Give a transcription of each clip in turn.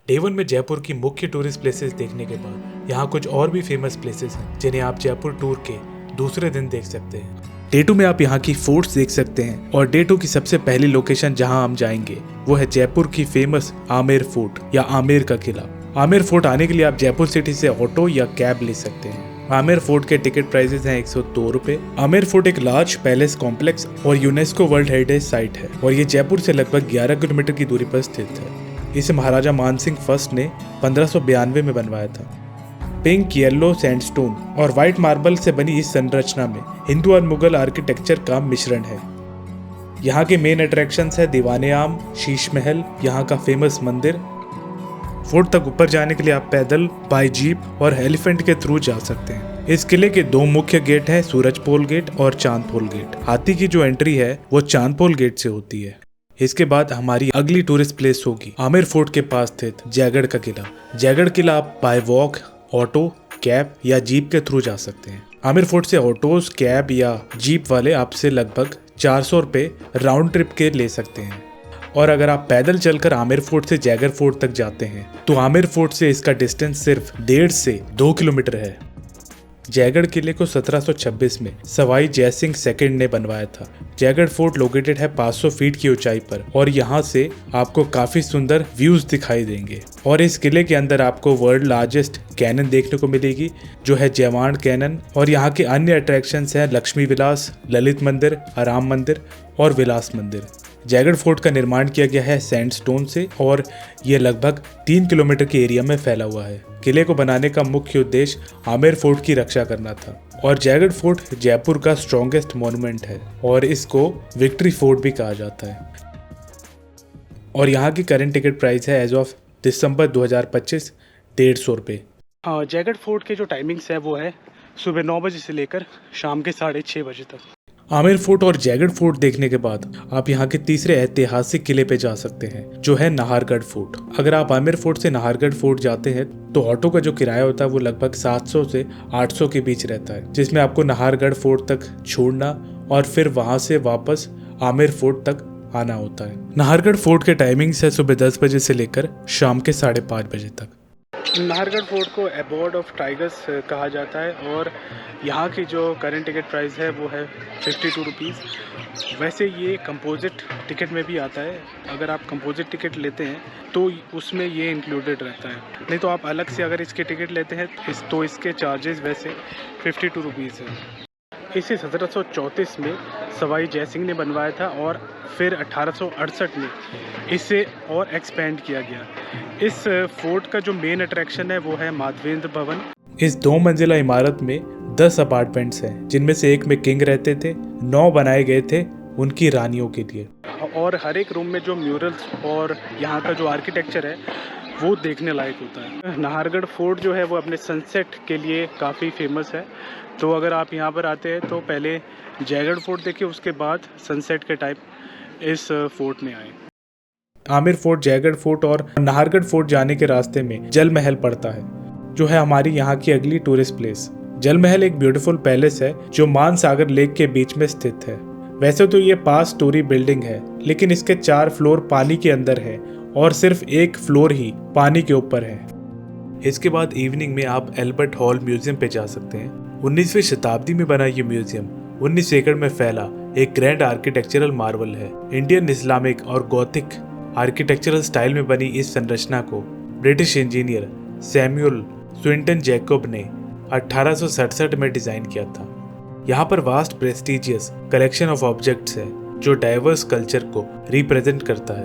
Day 1 में जयपुर की मुख्य टूरिस्ट प्लेसेस देखने के बाद यहाँ कुछ और भी फेमस प्लेसेस हैं जिन्हें आप जयपुर टूर के दूसरे दिन देख सकते हैं। डे 2 में आप यहाँ की फोर्ट्स देख सकते हैं और डे 2 की सबसे पहली लोकेशन जहाँ हम जाएंगे वो है जयपुर की फेमस आमेर फोर्ट या आमेर का किला। आमेर फोर्ट आने के लिए आप जयपुर सिटी से ऑटो या कैब ले सकते हैं। आमेर फोर्ट के टिकट प्राइसेस हैं 102 रुपए। आमेर फोर्ट एक लार्ज पैलेस कॉम्प्लेक्स और यूनेस्को वर्ल्ड हेरिटेज साइट है और ये जयपुर से लगभग 11 किलोमीटर की दूरी पर स्थित है। इसे महाराजा मानसिंह फर्स्ट ने 1592 में बनवाया था। पिंक, येलो सैंडस्टोन और व्हाइट मार्बल से बनी इस संरचना में हिंदू और मुगल आर्किटेक्चर का मिश्रण है। यहाँ के मेन अट्रैक्शंस है दीवाने आम, शीश महल, यहाँ का फेमस मंदिर। फोर्ट तक ऊपर जाने के लिए आप पैदल, बाय जीप और एलिफेंट के थ्रू जा सकते हैं। इस किले के 2 मुख्य गेट हैं, सूरजपोल गेट और चांदपोल गेट। हाथी की जो एंट्री है वो चांदपोल गेट से होती है। इसके बाद हमारी अगली टूरिस्ट प्लेस होगी आमेर फोर्ट के पास स्थित जयगढ़ का किला। जयगढ़ किला आप बाय वॉक, ऑटो, कैब या जीप के थ्रू जा सकते हैं। आमेर फोर्ट से ऑटोज, कैब या जीप वाले आपसे लगभग 400 रुपए राउंड ट्रिप के ले सकते हैं। और अगर आप पैदल चलकर आमेर फोर्ट से जयगढ़ फोर्ट तक जाते हैं तो आमेर फोर्ट से इसका डिस्टेंस सिर्फ 1.5 से 2 किलोमीटर है। जयगढ़ किले को 1726 में सवाई जयसिंह सेकंड ने बनवाया था। जयगढ़ फोर्ट लोकेटेड है 500 फीट की ऊंचाई पर और यहाँ से आपको काफी सुंदर व्यूज दिखाई देंगे। और इस किले के अंदर आपको वर्ल्ड लार्जेस्ट कैनन देखने को मिलेगी जो है जयवान कैनन। और यहाँ के अन्य अट्रैक्शंस हैं लक्ष्मी विलास, ललित मंदिर, आराम मंदिर और विलास मंदिर। जयगढ़ फोर्ट का निर्माण किया गया है सैंडस्टोन से और ये लगभग 3 किलोमीटर के एरिया में फैला हुआ है। किले को बनाने का मुख्य उद्देश्य आमेर फोर्ट की रक्षा करना था। और जयगढ़ फोर्ट जयपुर का स्ट्रॉन्गेस्ट मॉन्यूमेंट है और इसको विक्ट्री फोर्ट भी कहा जाता है। और यहाँ की करंट टिकट प्राइस है एज ऑफ दिसंबर 2025 150 रुपये। जयगढ़ फोर्ट के जो टाइमिंग्स है वो है सुबह 9 बजे से लेकर शाम के 6:30 बजे तक। आमेर फोर्ट और जयगढ़ फोर्ट देखने के बाद आप यहाँ के तीसरे ऐतिहासिक किले पे जा सकते हैं जो है नाहरगढ़ फोर्ट। अगर आप आमेर फोर्ट से नाहरगढ़ फोर्ट जाते हैं तो ऑटो का जो किराया होता है वो लगभग 700 से 800 के बीच रहता है, जिसमें आपको नाहरगढ़ फोर्ट तक छोड़ना और फिर वहां से वापस आमेर फोर्ट तक आना होता है। नाहरगढ़ फोर्ट के टाइमिंग्स है सुबह 10 बजे से लेकर शाम के 5:30 बजे तक। नाहरगढ़ फोर्ट को एबोर्ड ऑफ टाइगर्स कहा जाता है और यहाँ की जो करंट टिकट प्राइस है वो है 52 रुपीज़। वैसे ये कंपोजिट टिकट में भी आता है। अगर आप कंपोजिट टिकट लेते हैं तो उसमें ये इंक्लूडेड रहता है, नहीं तो आप अलग से अगर इसके टिकट लेते हैं तो इसके चार्जेस वैसे 52 रुपीज़ है। इसे 1734 में सवाई जयसिंह ने बनवाया था और फिर 1868 में इसे और एक्सपेंड किया गया। इस फोर्ट का जो मेन अट्रैक्शन है वो है माधवेंद्र भवन। इस 2 मंजिला इमारत में 10 अपार्टमेंट्स हैं जिनमें से एक में किंग रहते थे, 9 बनाए गए थे उनकी रानियों के लिए। और हर एक रूम में जो म्यूरल्स और यहाँ का जो आर्किटेक्चर है वो देखने लायक होता है। नाहरगढ़ फोर्ट जो है वो अपने सनसेट के लिए काफ़ी फेमस है, तो अगर आप यहाँ पर आते हैं तो पहले जयगढ़ फोर्ट देखिए, उसके बाद सनसेट के टाइम इस फोर्ट में आए। आमेर फोर्ट, जयगढ़ फोर्ट और नाहरगढ़ फोर्ट जाने के रास्ते में जल महल पड़ता है जो है हमारी यहाँ की अगली टूरिस्ट प्लेस। जल महल एक ब्यूटीफुल पैलेस है जो मानसागर लेक के बीच में स्थित है। वैसे तो ये 5 स्टोरी बिल्डिंग है लेकिन इसके 4 फ्लोर पानी के अंदर है और सिर्फ 1 फ्लोर ही पानी के ऊपर है। इसके बाद इवनिंग में आप एल्बर्ट हॉल म्यूजियम पे जा सकते हैं। 19वीं शताब्दी में बना ये म्यूजियम 19 एकड़ में फैला एक ग्रैंड आर्किटेक्चरल मार्वल है। इंडियन, इस्लामिक और गॉथिक आर्किटेक्चरल स्टाइल में बनी इस संरचना को British engineer Samuel Swinton Jacob ने 1867 में डिजाइन किया था। यहाँ पर vast prestigious collection of objects है जो डाइवर्स कल्चर को रिप्रेजेंट करता है।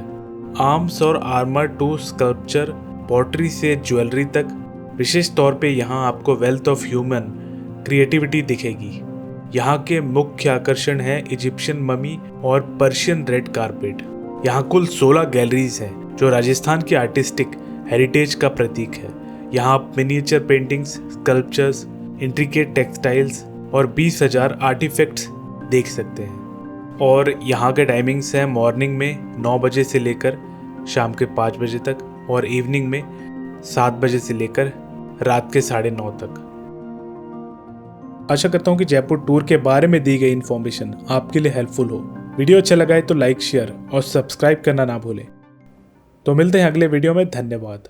आर्म्स और आर्मर टू स्कल्पचर, पॉटरी से ज्वेलरी तक। विशेष तौर पे यहाँ आपको वेल्थ ऑफ ह्यूमन क्रिएटिविटी दिखेगी। यहाँ के मुख्य आकर्षण है इजिप्शियन ममी और पर्शियन रेड कारपेट। यहाँ कुल 16 गैलरीज हैं जो राजस्थान की आर्टिस्टिक हेरिटेज का प्रतीक है। यहाँ आप miniature paintings, sculptures, intricate textiles और 20,000 आर्टिफैक्ट्स देख सकते हैं। और यहाँ के टाइमिंग्स हैं मॉर्निंग में 9 बजे से लेकर शाम के 5 बजे तक और इवनिंग में 7 बजे से लेकर रात के 9:30 तक। आशा करता हूँ कि जयपुर टूर के बारे में दी गई इन्फॉर्मेशन आपके लिए हेल्पफुल हो। वीडियो अच्छा लगा है तो लाइक, शेयर और सब्सक्राइब करना ना भूलें। तो मिलते हैं अगले वीडियो में। धन्यवाद।